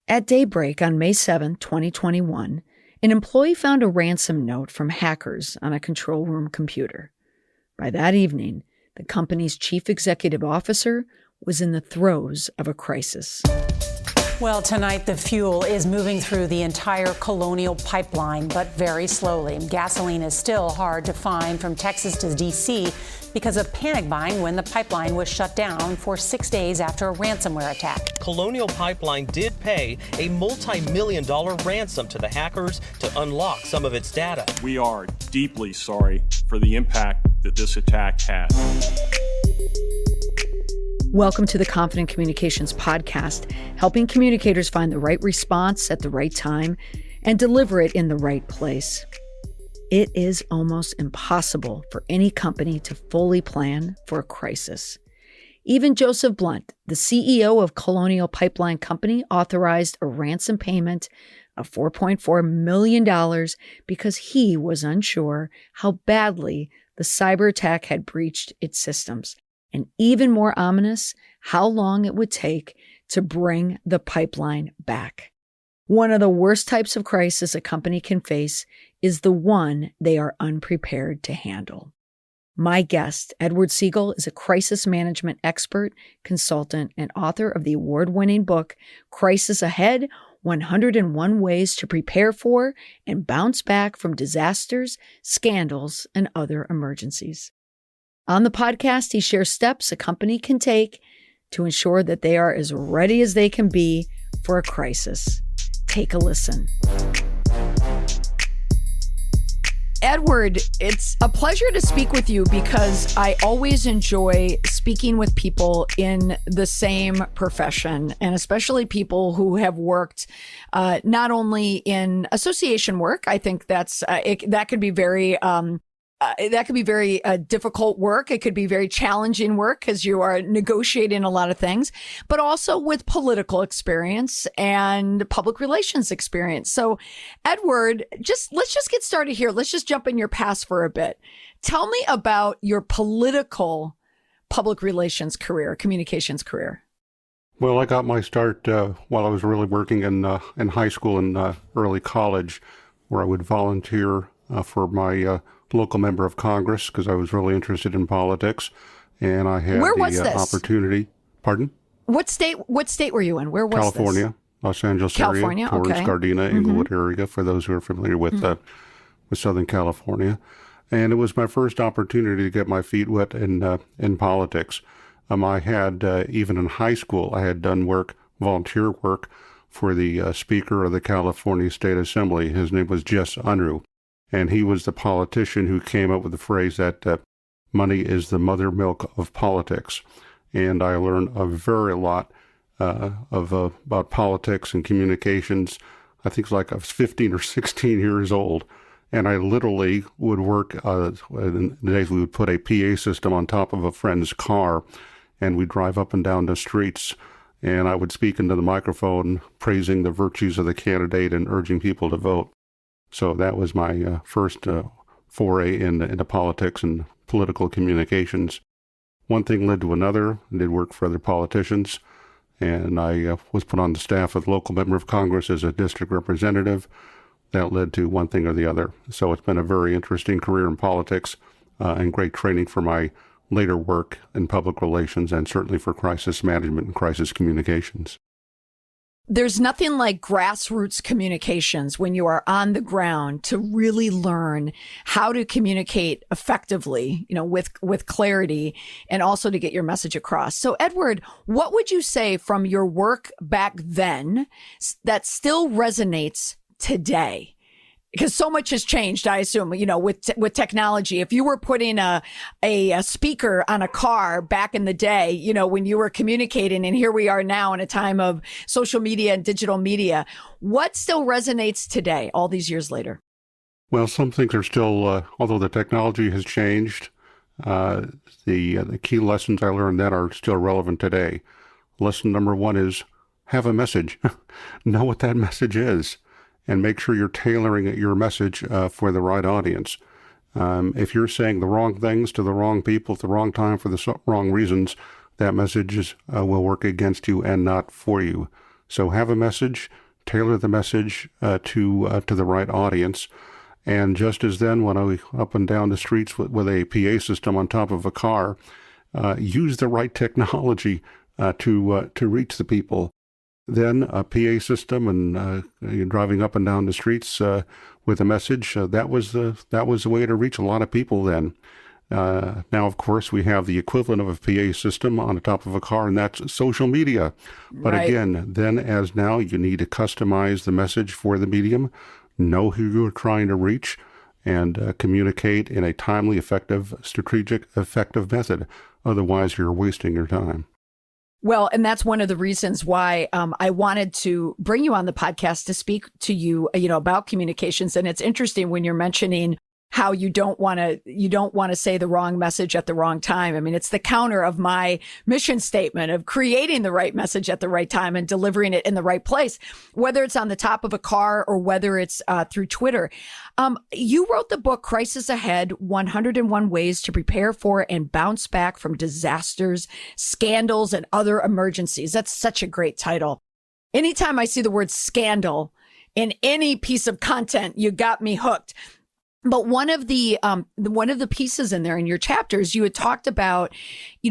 At daybreak on May 7, 2021, an employee found a ransom note from hackers on a control room computer. By that evening, the company's chief executive officer was in the throes of a crisis. Well, tonight the fuel is moving through the entire Colonial Pipeline, but very slowly. Gasoline is still hard to find from Texas to D.C. because of panic buying when the pipeline was shut down for 6 days after a ransomware attack. Colonial Pipeline did pay a multi-million-dollar ransom to the hackers to unlock some of its data. We are deeply sorry for the impact that this attack had. Welcome to the Confident Communications Podcast, helping communicators find the right response at the right time and deliver it in the right place. It is almost impossible for any company to fully plan for a crisis. Even Joseph Blunt, the CEO of Colonial Pipeline Company, authorized a ransom payment of $4.4 million because he was unsure how badly the cyber attack had breached its systems. And even more ominous, how long it would take to bring the pipeline back. One of the worst types of crisis a company can face is the one they are unprepared to handle. My guest, Edward Segal, is a crisis management expert, consultant, and author of the award-winning book, Crisis Ahead: 101 Ways to Prepare for and Bounce Back from Disasters, Scandals, and Other Emergencies. On the podcast, he shares steps a company can take to ensure that they are as ready as they can be for a crisis. Take a listen. Edward, it's a pleasure to speak with you because I always enjoy speaking with people in the same profession, and especially people who have worked not only in association work. I think that could be very difficult work. It could be very challenging work because you are negotiating a lot of things, but also with political experience and public relations experience. So, Edward, let's just get started here. Let's just jump in your past for a bit. Tell me about your political public relations career, communications career. Well, I got my start while I was really working in high school and early college, where I would volunteer for my local member of Congress because I was really interested in politics, and I had opportunity. Pardon? What state were you in? Where was California, this? Los Angeles California, area, Torrance, okay. Gardena, Inglewood area, for those who are familiar with Southern California. And it was my first opportunity to get my feet wet in politics. I had, even in high school, I had done volunteer work for the Speaker of the California State Assembly. His name was Jess Unruh. And he was the politician who came up with the phrase that money is the mother milk of politics. And I learned a very lot about politics and communications. I think it's like I was 15 or 16 years old. And I literally would work, in the days we would put a PA system on top of a friend's car, and we'd drive up and down the streets. And I would speak into the microphone, praising the virtues of the candidate and urging people to vote. So that was my first foray into politics and political communications. One thing led to another. I did work for other politicians, and I was put on the staff of the local member of Congress as a district representative. That led to one thing or the other. So it's been a very interesting career in politics and great training for my later work in public relations and certainly for crisis management and crisis communications. There's nothing like grassroots communications when you are on the ground to really learn how to communicate effectively, with clarity, and also to get your message across. So, Edward, what would you say from your work back then that still resonates today? Because so much has changed, I assume, with technology. If you were putting a speaker on a car back in the day, when you were communicating, and here we are now in a time of social media and digital media, what still resonates today, all these years later? Well, some things are still, although the technology has changed, the key lessons I learned then are still relevant today. Lesson number one is have a message. Know what that message is. And make sure you're tailoring your message for the right audience. If you're saying the wrong things to the wrong people at the wrong time for the wrong reasons, that message will work against you and not for you. So have a message, tailor the message to the right audience. And just as then, when I was up and down the streets with a PA system on top of a car, use the right technology to reach the people. Then a PA system and you're driving up and down the streets with a message. That was the way to reach a lot of people then. Now, of course, we have the equivalent of a PA system on the top of a car, and that's social media. But Right. again, then as now, you need to customize the message for the medium, know who you're trying to reach, and communicate in a timely, effective, strategic, effective method. Otherwise, you're wasting your time. Well, and that's one of the reasons why I wanted to bring you on the podcast to speak to you, about communications. And it's interesting when you're mentioning how you don't want to say the wrong message at the wrong time. I mean, it's the counter of my mission statement of creating the right message at the right time and delivering it in the right place, whether it's on the top of a car or whether it's through Twitter. You wrote the book Crisis Ahead, 101 Ways to Prepare for and Bounce Back from Disasters, Scandals, and Other Emergencies. That's such a great title. Anytime I see the word scandal in any piece of content, you got me hooked. But one of the pieces in there in your chapters, you had talked about,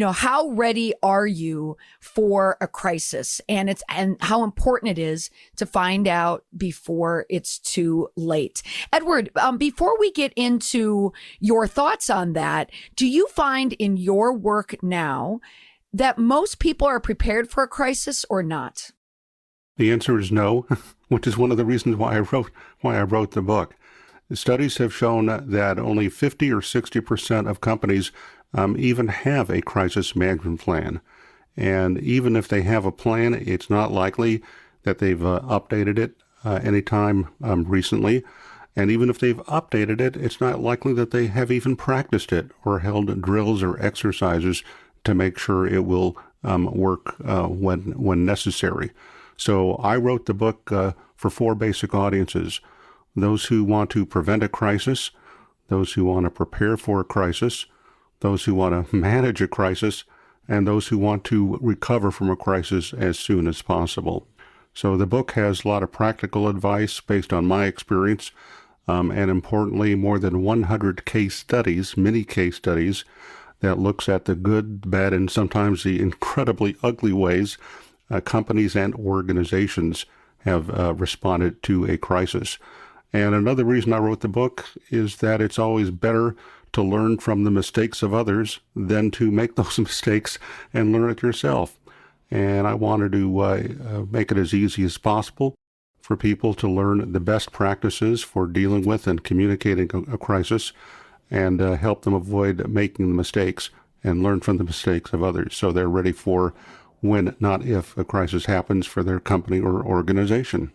how ready are you for a crisis, and how important it is to find out before it's too late. Edward, before we get into your thoughts on that, do you find in your work now that most people are prepared for a crisis or not? The answer is no, which is one of the reasons why I wrote the book. Studies have shown that only 50 or 60% of companies even have a crisis management plan. And even if they have a plan, it's not likely that they've updated it anytime recently. And even if they've updated it, it's not likely that they have even practiced it or held drills or exercises to make sure it will work when necessary. So I wrote the book for 4 basic audiences: those who want to prevent a crisis, those who want to prepare for a crisis, those who want to manage a crisis, and those who want to recover from a crisis as soon as possible. So the book has a lot of practical advice based on my experience, and importantly, more than 100 case studies, many case studies, that looks at the good, bad, and sometimes the incredibly ugly ways companies and organizations have responded to a crisis. And another reason I wrote the book is that it's always better to learn from the mistakes of others than to make those mistakes and learn it yourself. And I wanted to make it as easy as possible for people to learn the best practices for dealing with and communicating a crisis, and help them avoid making the mistakes and learn from the mistakes of others so they're ready for when, not if, a crisis happens for their company or organization.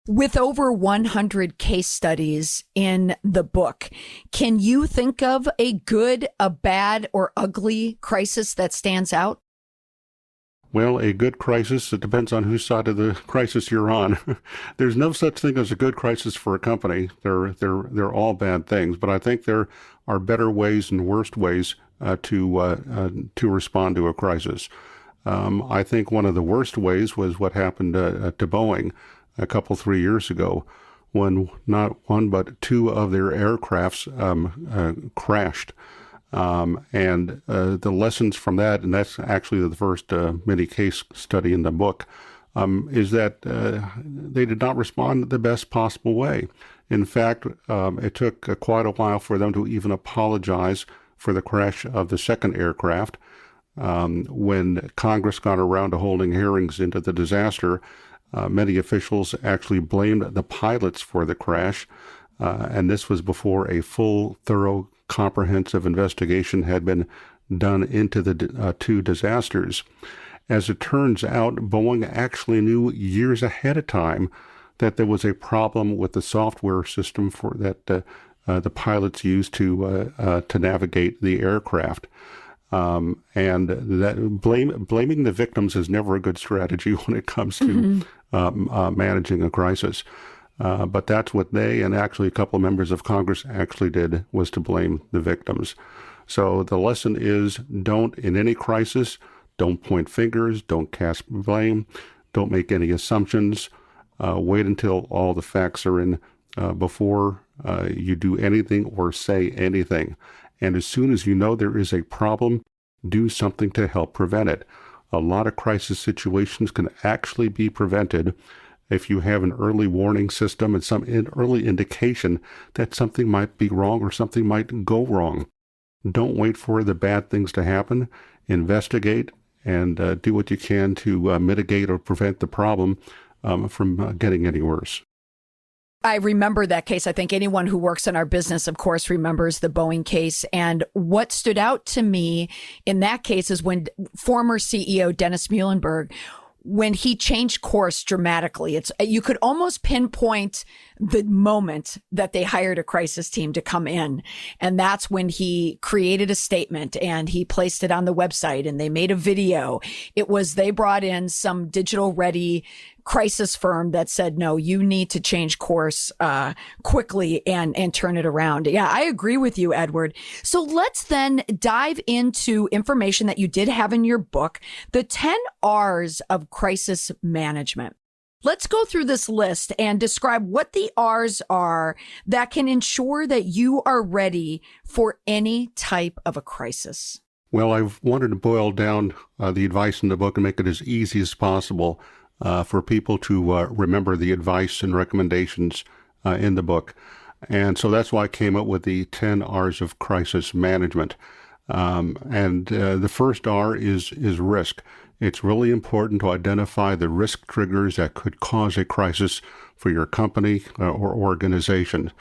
With over 100 case studies in the book, can you think of a good, a bad, or ugly crisis that stands out? Well, a good crisis, it depends on whose side of the crisis you're on. There's no such thing as a good crisis for a company. They're all bad things, but I think there are better ways and worse ways to respond to a crisis. I think one of the worst ways was what happened to Boeing a couple, 3 years ago, when not one but 2 of their aircrafts crashed. And the lessons from that, and that's actually the first mini case study in the book, is that they did not respond the best possible way. In fact, it took quite a while for them to even apologize for the crash of the second aircraft. When Congress got around to holding hearings into the disaster, many officials actually blamed the pilots for the crash, and this was before a full, thorough, comprehensive investigation had been done into the 2 disasters. As it turns out, Boeing actually knew years ahead of time that there was a problem with the software system that the pilots used to navigate the aircraft. And that blaming the victims is never a good strategy when it comes to managing a crisis. But that's what they, and actually a couple of members of Congress actually did, was to blame the victims. So the lesson is, in any crisis, don't point fingers, don't cast blame, Don't make any assumptions. Wait until all the facts are in before you do anything or say anything. And as soon as you know there is a problem, do something to help prevent it. A lot of crisis situations can actually be prevented if you have an early warning system and some early indication that something might be wrong or something might go wrong. Don't wait for the bad things to happen. Investigate and do what you can to mitigate or prevent the problem from getting any worse. I remember that case. I think anyone who works in our business, of course, remembers the Boeing case. And what stood out to me in that case is when former CEO Dennis Muhlenberg, when he changed course dramatically, you could almost pinpoint the moment that they hired a crisis team to come in. And that's when he created a statement and he placed it on the website and they made a video. They brought in some digital ready crisis firm that said, no, you need to change course quickly and turn it around. Yeah, I agree with you, Edward. So let's then dive into information that you did have in your book, the 10 R's of crisis management. Let's go through this list and describe what the R's are that can ensure that you are ready for any type of a crisis. Well, I've wanted to boil down the advice in the book and make it as easy as possible for people to remember the advice and recommendations in the book. And so that's why I came up with the 10 R's of crisis management. The first R is risk. It's really important to identify the risk triggers that could cause a crisis for your company or organization.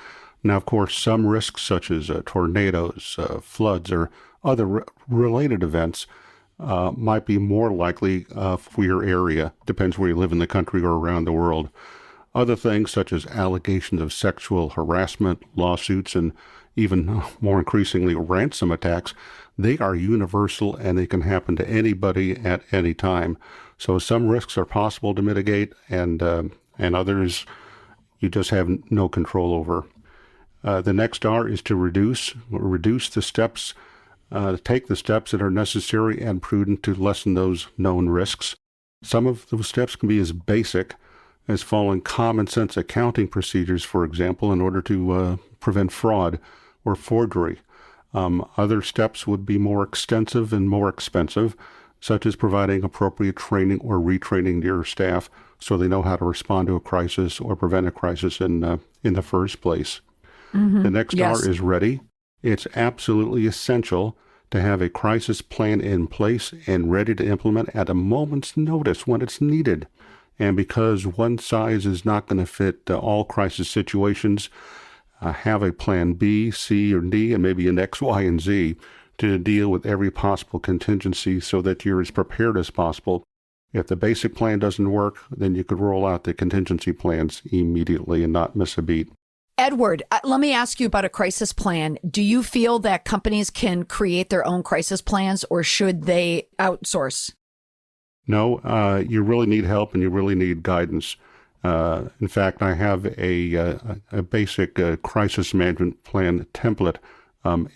Now, of course, some risks such as tornadoes, floods, or other related events might be more likely for your area. Depends where you live in the country or around the world. Other things such as allegations of sexual harassment, lawsuits, and even more increasingly ransom attacks, they are universal and they can happen to anybody at any time. So some risks are possible to mitigate and others you just have no control over. The next R is to reduce the steps, take the steps that are necessary and prudent to lessen those known risks. Some of those steps can be as basic as following common sense accounting procedures, for example, in order to prevent fraud or forgery. Other steps would be more extensive and more expensive, such as providing appropriate training or retraining to your staff so they know how to respond to a crisis or prevent a crisis in the first place. Mm-hmm. The next R is ready. It's absolutely essential to have a crisis plan in place and ready to implement at a moment's notice when it's needed. And because one size is not going to fit all crisis situations, have a plan B, C, or D, and maybe an X, Y, and Z to deal with every possible contingency so that you're as prepared as possible. If the basic plan doesn't work, then you could roll out the contingency plans immediately and not miss a beat. Edward, let me ask you about a crisis plan. Do you feel that companies can create their own crisis plans or should they outsource? No, you really need help and you really need guidance. In fact, I have a basic crisis management plan template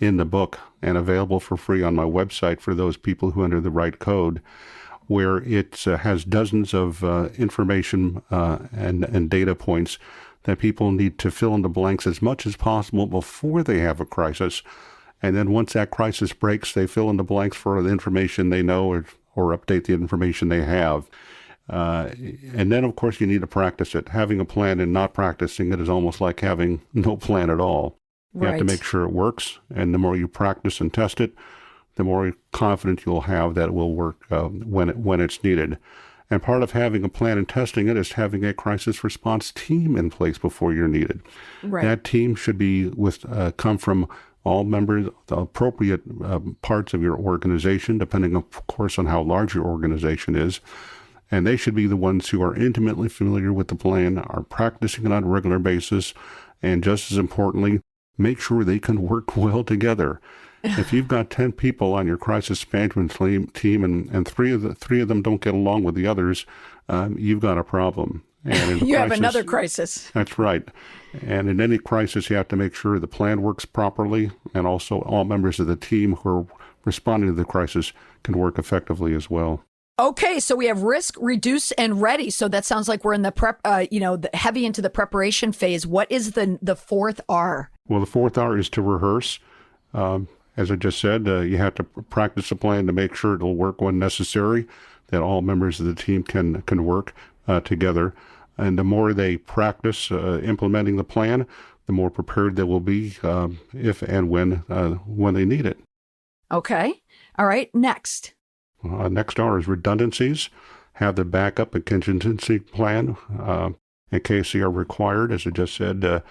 in the book and available for free on my website for those people who enter the right code, where it has dozens of information and data points that people need to fill in the blanks as much as possible before they have a crisis. And then once that crisis breaks, they fill in the blanks for the information they know or update the information they have. And then, of course, you need to practice it. Having a plan and not practicing it is almost like having no plan at all. You have to make sure it works. And the more you practice and test it, the more confident you'll have that it will work when it's needed. And part of having a plan and testing it is having a crisis response team in place before you're needed. Right. That team should be come from all members, the appropriate parts of your organization, depending, of course, on how large your organization is. And they should be the ones who are intimately familiar with the plan, are practicing it on a regular basis, and just as importantly, make sure they can work well together. If you've got 10 people on your crisis management team and three of them don't get along with the others, you've got a problem. And you have another crisis. That's right. And in any crisis, you have to make sure the plan works properly, and also all members of the team who are responding to the crisis can work effectively as well. Okay, so we have risk, reduce, and ready. So that sounds like we're in the prep, heavy into the preparation phase. What is the fourth R? Well, the fourth R is to rehearse. As I just said, you have to practice a plan to make sure it'll work when necessary, that all members of the team can work together. And the more they practice implementing the plan, the more prepared they will be if and when they need it. Okay. All right. Next. Next R is redundancies. Have the backup and contingency plan in case they are required. As I just said, the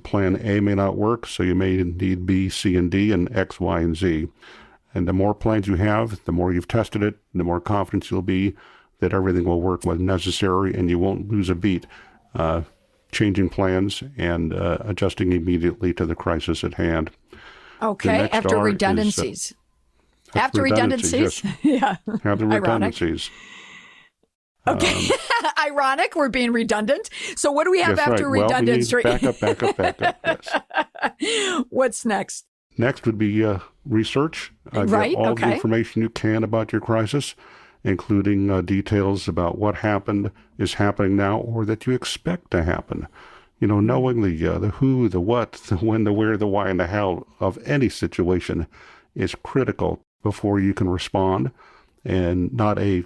plan A may not work, so you may need B, C, and D, and X, Y, and Z. And the more plans you have, the more you've tested it, the more confident you'll be that everything will work when necessary, and you won't lose a beat changing plans and adjusting immediately to the crisis at hand. Okay, after redundancies. After redundancies? Yes. Yeah. Have the redundancies. Okay. Ironic, we're being redundant. So what do we have That's after right. redundancy? Well, we need backup. Yes. What's next? Next would be research. Right. Get all Okay. the information you can about your crisis, including details about what happened, is happening now, or that you expect to happen. Knowing the who, the what, the when, the where, the why, and the how of any situation is critical before you can respond, and not a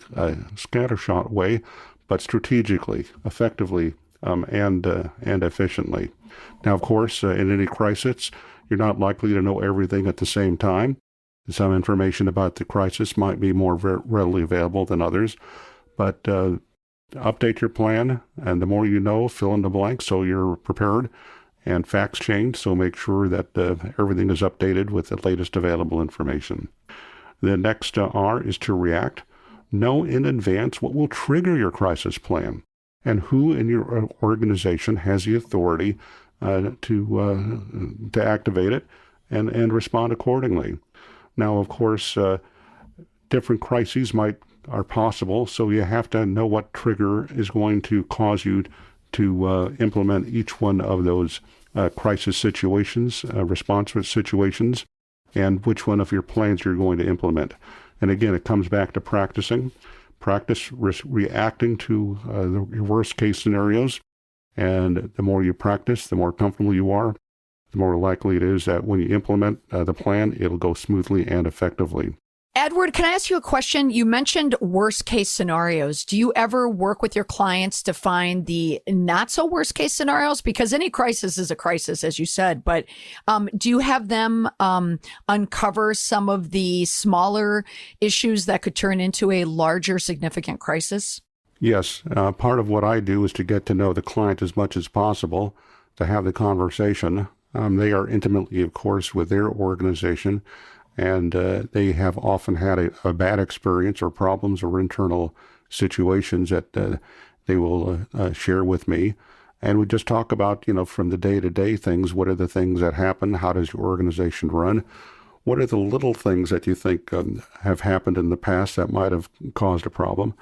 scattershot way, but strategically, effectively, and efficiently. Now, of course, in any crisis, you're not likely to know everything at the same time. Some information about the crisis might be more readily available than others, but update your plan, and the more you know, fill in the blanks so you're prepared. And facts change, so make sure that everything is updated with the latest available information. The next R is to react. Know in advance what will trigger your crisis plan and who in your organization has the authority to activate it and respond accordingly. Now, of course, different crises are possible, so you have to know what trigger is going to cause you to implement each one of those crisis situations, response situations, and which one of your plans you're going to implement. And again, it comes back to practicing. Practice reacting to your worst case scenarios. And the more you practice, the more comfortable you are, the more likely it is that when you implement the plan, it'll go smoothly and effectively. Edward, can I ask you a question? You mentioned worst case scenarios. Do you ever work with your clients to find the not so worst case scenarios? Because any crisis is a crisis, as you said, but do you have them uncover some of the smaller issues that could turn into a larger significant crisis? Yes. Part of what I do is to get to know the client as much as possible, to have the conversation. They are intimately, of course, with their organization, and they have often had a bad experience or problems or internal situations that they will share with me. And we just talk about, from the day-to-day things, what are the things that happen? How does your organization run? What are the little things that you think have happened in the past that might have caused a problem?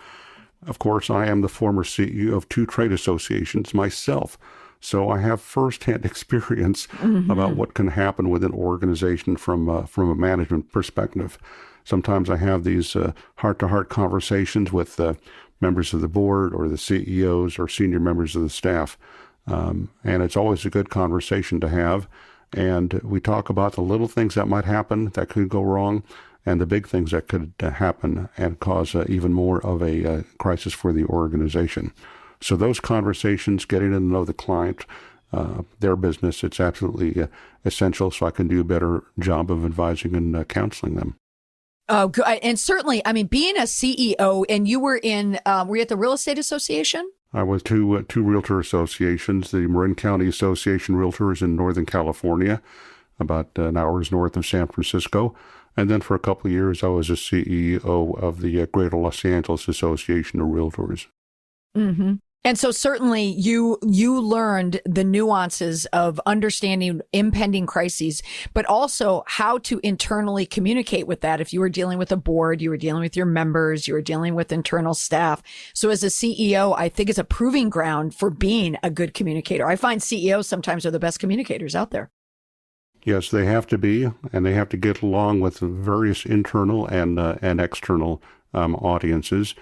Of course, I am the former CEO of 2 trade associations myself. So I have firsthand experience about what can happen with an organization from a management perspective. Sometimes I have these heart-to-heart conversations with members of the board or the CEOs or senior members of the staff. And it's always a good conversation to have. And we talk about the little things that might happen that could go wrong and the big things that could happen and cause even more of a crisis for the organization. So those conversations, getting to know the client, their business, it's absolutely essential so I can do a better job of advising and counseling them. Oh, good. And certainly, being a CEO, and you were were you at the Real Estate Association? I was two realtor associations, the Marin County Association Realtors in Northern California, about an hour's north of San Francisco. And then for a couple of years, I was a CEO of the Greater Los Angeles Association of Realtors. Mm-hmm. And so certainly you learned the nuances of understanding impending crises, but also how to internally communicate with that. If you were dealing with a board, you were dealing with your members, you were dealing with internal staff. So as a CEO, I think it's a proving ground for being a good communicator. I find CEOs sometimes are the best communicators out there. Yes, they have to be, and they have to get along with various internal and external audiences.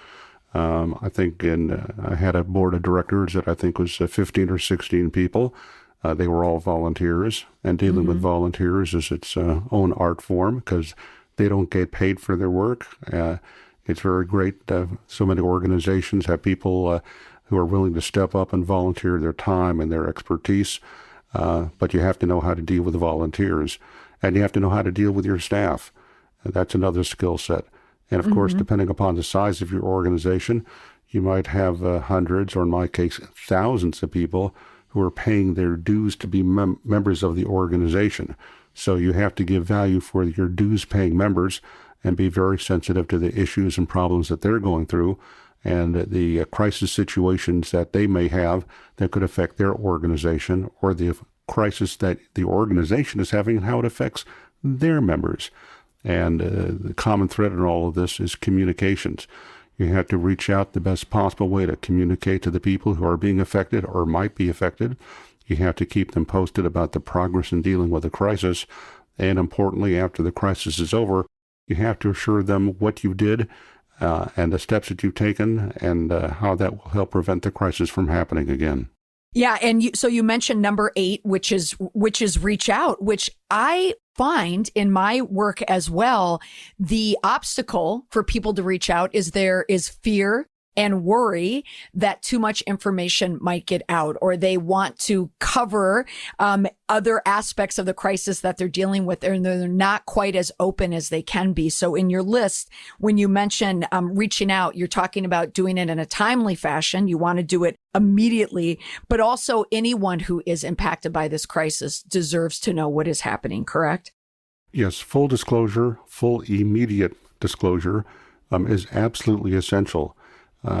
I think I had a board of directors that I think was 15 or 16 people. They were all volunteers, and dealing with volunteers is its own art form because they don't get paid for their work. It's very great. So many organizations have people who are willing to step up and volunteer their time and their expertise. But you have to know how to deal with volunteers, and you have to know how to deal with your staff. And that's another skill set. And of course, depending upon the size of your organization, you might have hundreds, or in my case, thousands of people who are paying their dues to be members of the organization. So you have to give value for your dues-paying members and be very sensitive to the issues and problems that they're going through and the crisis situations that they may have that could affect their organization, or the crisis that the organization is having and how it affects their members. And the common thread in all of this is communications. You have to reach out the best possible way to communicate to the people who are being affected or might be affected. You have to keep them posted about the progress in dealing with the crisis. And importantly, after the crisis is over, you have to assure them what you did and the steps that you've taken, and how that will help prevent the crisis from happening again. Yeah, and so you mentioned number 8, which is reach out, which I find in my work as well. The obstacle for people to reach out is fear and worry that too much information might get out, or they want to cover other aspects of the crisis that they're dealing with, and they're not quite as open as they can be. So in your list, when you mention reaching out, you're talking about doing it in a timely fashion. You want to do it immediately, but also anyone who is impacted by this crisis deserves to know what is happening, correct? Yes, full disclosure, full immediate disclosure is absolutely essential.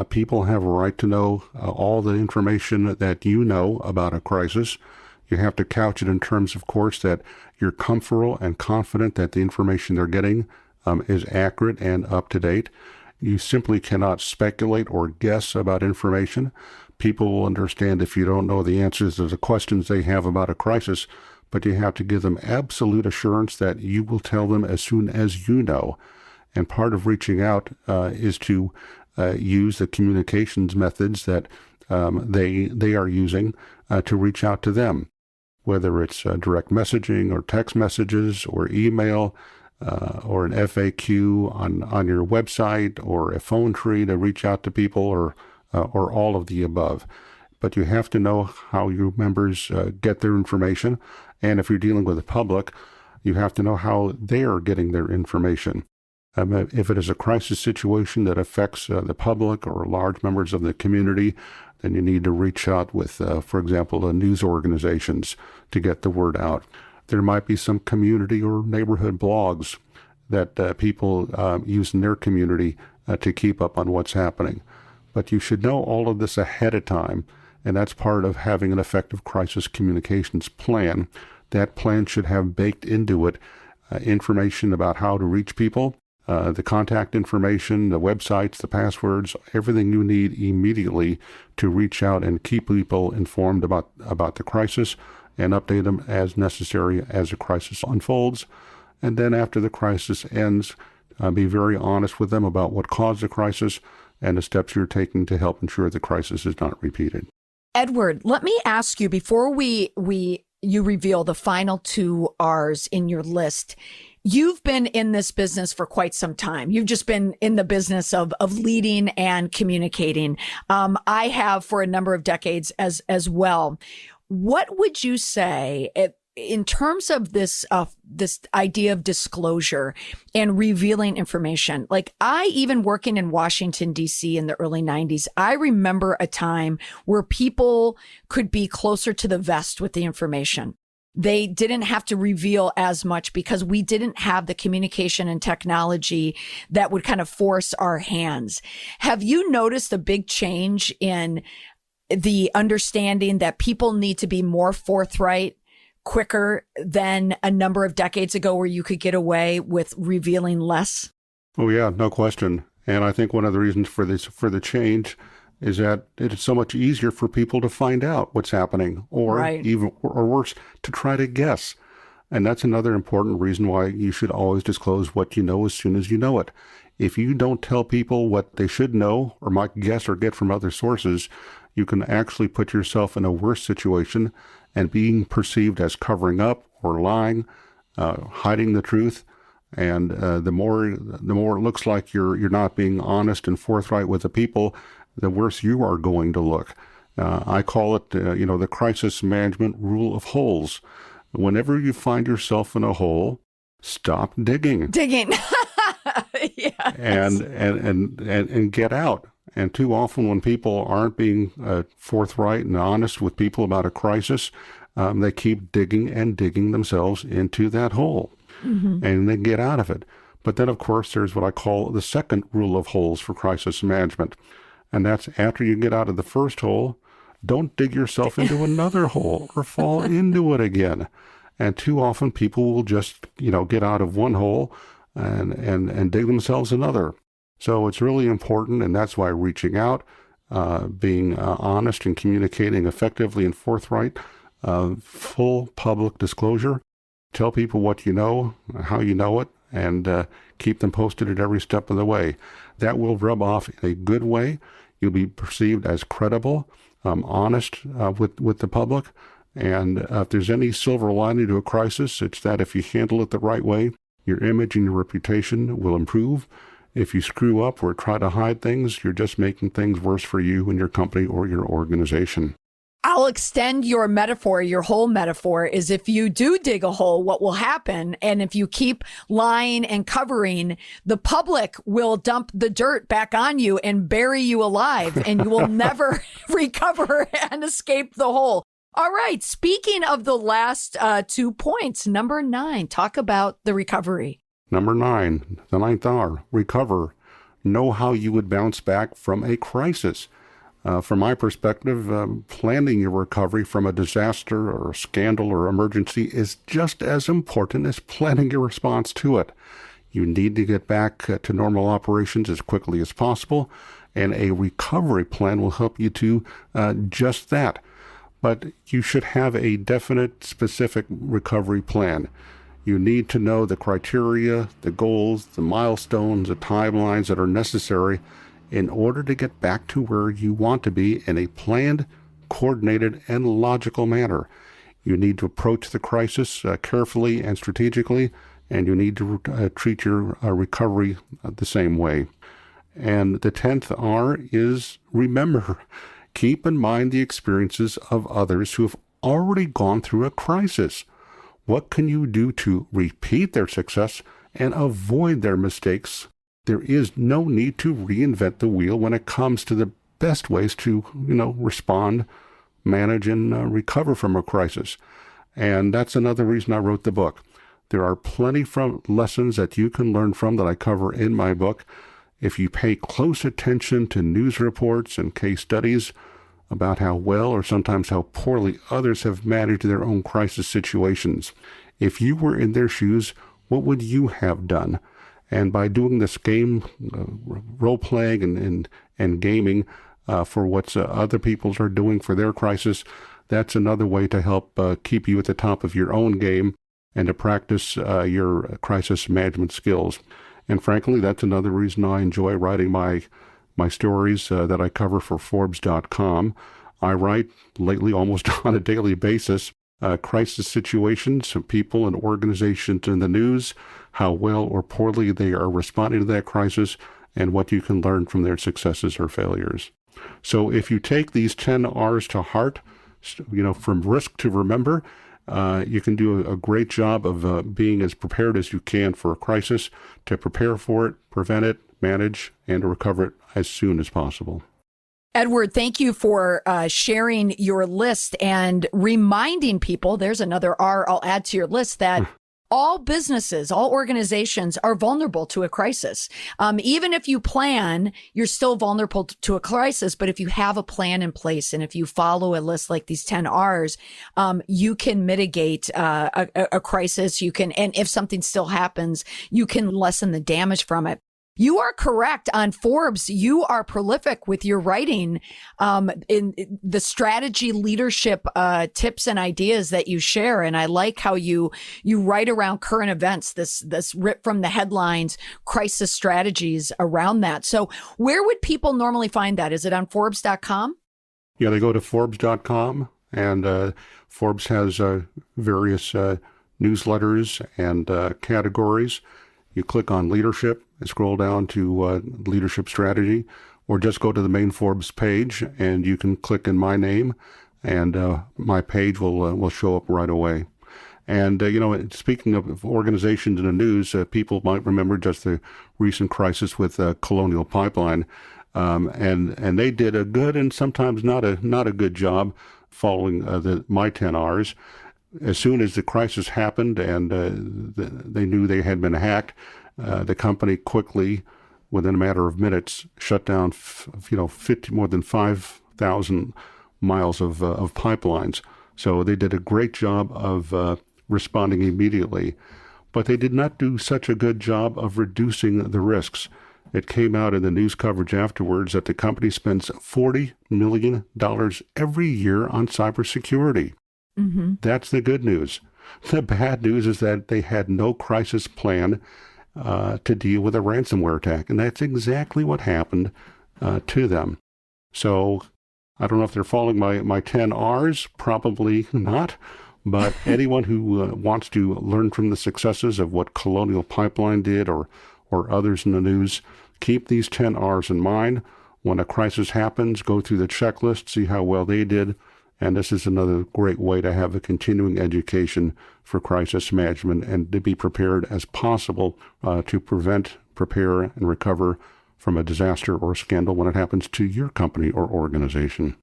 People have a right to know all the information that you know about a crisis. You have to couch it in terms, of course, that you're comfortable and confident that the information they're getting is accurate and up to date. You simply cannot speculate or guess about information. People will understand if you don't know the answers to the questions they have about a crisis, but you have to give them absolute assurance that you will tell them as soon as you know. And part of reaching out is to use the communications methods that they are using to reach out to them, whether it's direct messaging or text messages or email or an FAQ on your website or a phone tree to reach out to people, or all of the above. But you have to know how your members get their information. And if you're dealing with the public, you have to know how they are getting their information. If it is a crisis situation that affects the public or large members of the community, then you need to reach out with, for example, news organizations to get the word out. There might be some community or neighborhood blogs that people use in their community to keep up on what's happening. But you should know all of this ahead of time, and that's part of having an effective crisis communications plan. That plan should have baked into it information about how to reach people, the contact information, the websites, the passwords, everything you need immediately to reach out and keep people informed about the crisis and update them as necessary as the crisis unfolds. And then after the crisis ends, be very honest with them about what caused the crisis and the steps you're taking to help ensure the crisis is not repeated. Edward, let me ask you, before you reveal the final 2 R's in your list, you've been in this business for quite some time. You've just been in the business of leading and communicating. I have for a number of decades as well. What would you say in terms of this idea of disclosure and revealing information? Like, even working in Washington, D.C. in the early 90s, I remember a time where people could be closer to the vest with the information. They didn't have to reveal as much because we didn't have the communication and technology that would kind of force our hands. Have you noticed a big change in the understanding that people need to be more forthright, quicker than a number of decades ago where you could get away with revealing less? Oh yeah, no question. And I think one of the reasons for the change is that it's so much easier for people to find out what's happening, or right. even or worse, to try to guess. And that's another important reason why you should always disclose what you know as soon as you know it. If you don't tell people what they should know or might guess or get from other sources, you can actually put yourself in a worse situation and being perceived as covering up or lying, hiding the truth. And the more it looks like you're not being honest and forthright with the people, the worse you are going to look. I call it, the crisis management rule of holes. Whenever you find yourself in a hole, stop digging. Digging. Yes. And get out. And too often when people aren't being forthright and honest with people about a crisis, they keep digging and digging themselves into that hole. Mm-hmm. And they get out of it. But then, of course, there's what I call the second rule of holes for crisis management. And that's after you get out of the first hole, don't dig yourself into another hole or fall into it again. And too often people will just, get out of one hole and dig themselves another. So it's really important, and that's why reaching out, being honest and communicating effectively and forthright, full public disclosure, tell people what you know, how you know it, and keep them posted at every step of the way. That will rub off in a good way. You'll be perceived as credible, honest with the public. And if there's any silver lining to a crisis, it's that if you handle it the right way, your image and your reputation will improve. If you screw up or try to hide things, you're just making things worse for you and your company or your organization. I'll extend your metaphor. Your whole metaphor is if you do dig a hole, what will happen? And if you keep lying and covering, the public will dump the dirt back on you and bury you alive, and you will never recover and escape the hole. All right. Speaking of the last 2 points, number 9, talk about the recovery. Number 9, the 9th R, recover. Know how you would bounce back from a crisis. From my perspective, planning your recovery from a disaster or a scandal or emergency is just as important as planning your response to it. You need to get back to normal operations as quickly as possible, and a recovery plan will help you to just that. But you should have a definite, specific recovery plan. You need to know the criteria, the goals, the milestones, the timelines that are necessary in order to get back to where you want to be in a planned, coordinated, and logical manner. You need to approach the crisis carefully and strategically, and you need to treat your recovery the same way. And the 10th R is remember. Keep in mind the experiences of others who have already gone through a crisis. What can you do to repeat their success and avoid their mistakes? There is no need to reinvent the wheel when it comes to the best ways to, respond, manage, and recover from a crisis. And that's another reason I wrote the book. There are plenty from lessons that you can learn from that I cover in my book. If you pay close attention to news reports and case studies about how well or sometimes how poorly others have managed their own crisis situations, if you were in their shoes, what would you have done? And by doing this game, role-playing and gaming for what other people are doing for their crisis, that's another way to help keep you at the top of your own game and to practice your crisis management skills. And frankly, that's another reason I enjoy writing my stories that I cover for Forbes.com. I write lately almost on a daily basis crisis situations of people and organizations in the news, how well or poorly they are responding to that crisis, and what you can learn from their successes or failures. So if you take these 10 R's to heart, from risk to remember, you can do a great job of being as prepared as you can for a crisis, to prepare for it, prevent it, manage, and to recover it as soon as possible. Edward, thank you for sharing your list and reminding people, there's another R I'll add to your list, that all businesses, all organizations are vulnerable to a crisis. Even if you plan, you're still vulnerable to a crisis. But if you have a plan in place and if you follow a list like these 10 R's, you can mitigate a crisis. You can, and if something still happens, you can lessen the damage from it. You are correct. On Forbes, you are prolific with your writing, in the strategy, leadership tips and ideas that you share. And I like how you write around current events, this rip from the headlines, crisis strategies around that. So where would people normally find that? Is it on Forbes.com? Yeah, they go to Forbes.com, and Forbes has various newsletters and categories. You click on leadership and scroll down to leadership strategy, or just go to the main Forbes page and you can click in my name, and my page will show up right away. And, speaking of organizations in the news, people might remember just the recent crisis with Colonial Pipeline. And they did a good and sometimes not a good job following my 10 R's. As soon as the crisis happened and they knew they had been hacked, the company quickly, within a matter of minutes, shut down more than 5,000 miles of pipelines. So they did a great job of responding immediately, but they did not do such a good job of reducing the risks. It came out in the news coverage afterwards that the company spends $40 million every year on cybersecurity. Mm-hmm. That's the good news. The bad news is that they had no crisis plan to deal with a ransomware attack, and that's exactly what happened to them. So I don't know if they're following my 10 R's, probably not, but anyone who wants to learn from the successes of what Colonial Pipeline did or others in the news, keep these 10 R's in mind. When a crisis happens, go through the checklist, see how well they did. And this is another great way to have a continuing education for crisis management and to be prepared as possible to prevent, prepare, and recover from a disaster or scandal when it happens to your company or organization.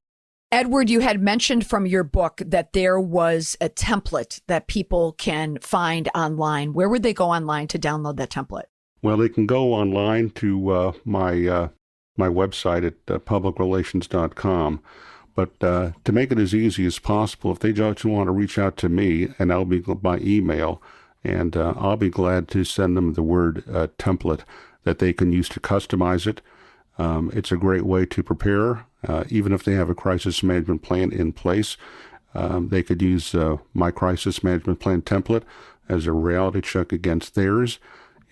Edward, you had mentioned from your book that there was a template that people can find online. Where would they go online to download that template? Well, they can go online to my website at publicrelations.com. But to make it as easy as possible, if they just want to reach out to me, and I'll be by email, and I'll be glad to send them the Word template that they can use to customize it. It's a great way to prepare. Even if they have a crisis management plan in place, they could use my crisis management plan template as a reality check against theirs.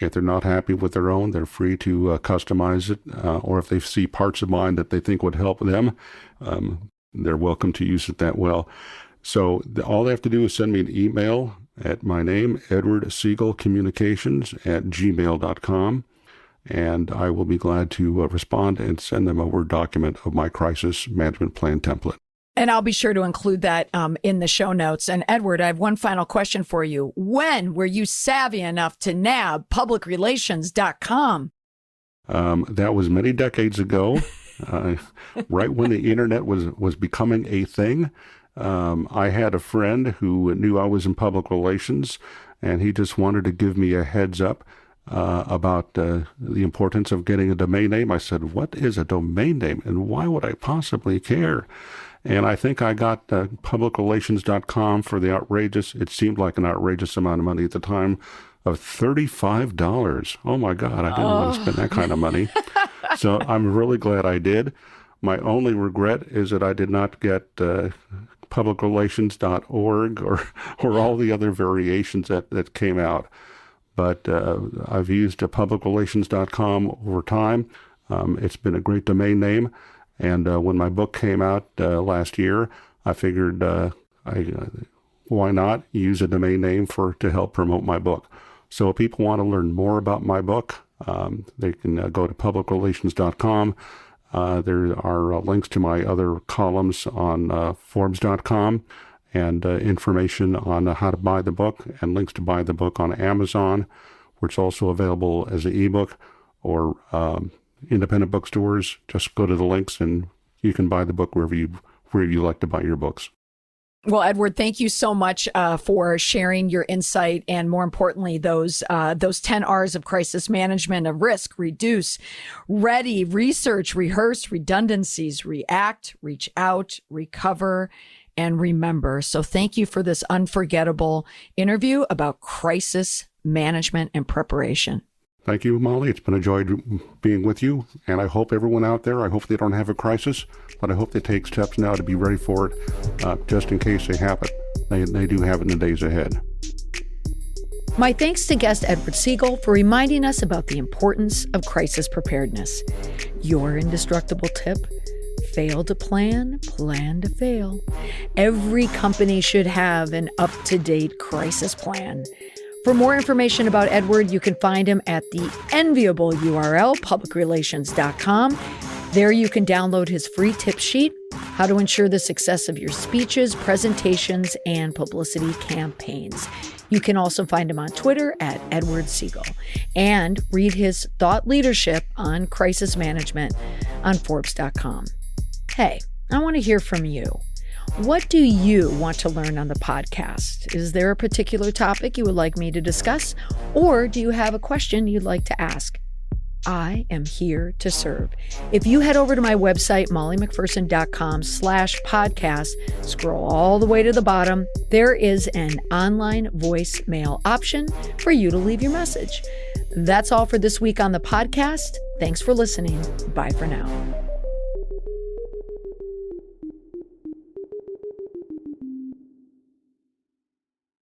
If they're not happy with their own, they're free to customize it. Or if they see parts of mine that they think would help them, they're welcome to use it that well. So all they have to do is send me an email at my name, Edward Segal Communications @gmail.com, and I will be glad to respond and send them a Word document of my crisis management plan template. And I'll be sure to include that in the show notes. And Edward, I have one final question for you. When were you savvy enough to nab publicrelations.com? That was many decades ago, right when the internet was becoming a thing. I had a friend who knew I was in public relations, and he just wanted to give me a heads up about the importance of getting a domain name. I said, what is a domain name, and why would I possibly care? And I think I got publicrelations.com for it seemed like an outrageous amount of money at the time, of $35. Oh my God, I didn't want to spend that kind of money. So I'm really glad I did. My only regret is that I did not get publicrelations.org or all the other variations that came out. But I've used publicrelations.com over time. It's been a great domain name. And when my book came out last year, I figured why not use a domain name to help promote my book. So if people want to learn more about my book, they can go to publicrelations.com. There are links to my other columns on Forbes.com and information on how to buy the book and links to buy the book on Amazon, where it's also available as an ebook, or independent bookstores. Just go to the links and you can buy the book wherever you like to buy your books. Well, Edward, thank you so much for sharing your insight and, more importantly, those 10 R's of crisis management: of risk, reduce, ready, research, rehearse, redundancies, react, reach out, recover, and remember. So thank you for this unforgettable interview about crisis management and preparation. Thank you, Molly. It's been a joy being with you. And I hope everyone out there, I hope they don't have a crisis, but I hope they take steps now to be ready for it, just in case they happen. They do have it in the days ahead. My thanks to guest Edward Segal for reminding us about the importance of crisis preparedness. Your indestructible tip: fail to plan, plan to fail. Every company should have an up-to-date crisis plan. For more information about Edward, you can find him at the enviable URL, publicrelations.com. There you can download his free tip sheet, how to ensure the success of your speeches, presentations, and publicity campaigns. You can also find him on Twitter at Edward Segal and read his thought leadership on crisis management on Forbes.com. Hey, I want to hear from you. What do you want to learn on the podcast? Is there a particular topic you would like me to discuss? Or do you have a question you'd like to ask? I am here to serve. If you head over to my website, mollymcpherson.com/podcast, scroll all the way to the bottom, there is an online voicemail option for you to leave your message. That's all for this week on the podcast. Thanks for listening. Bye for now.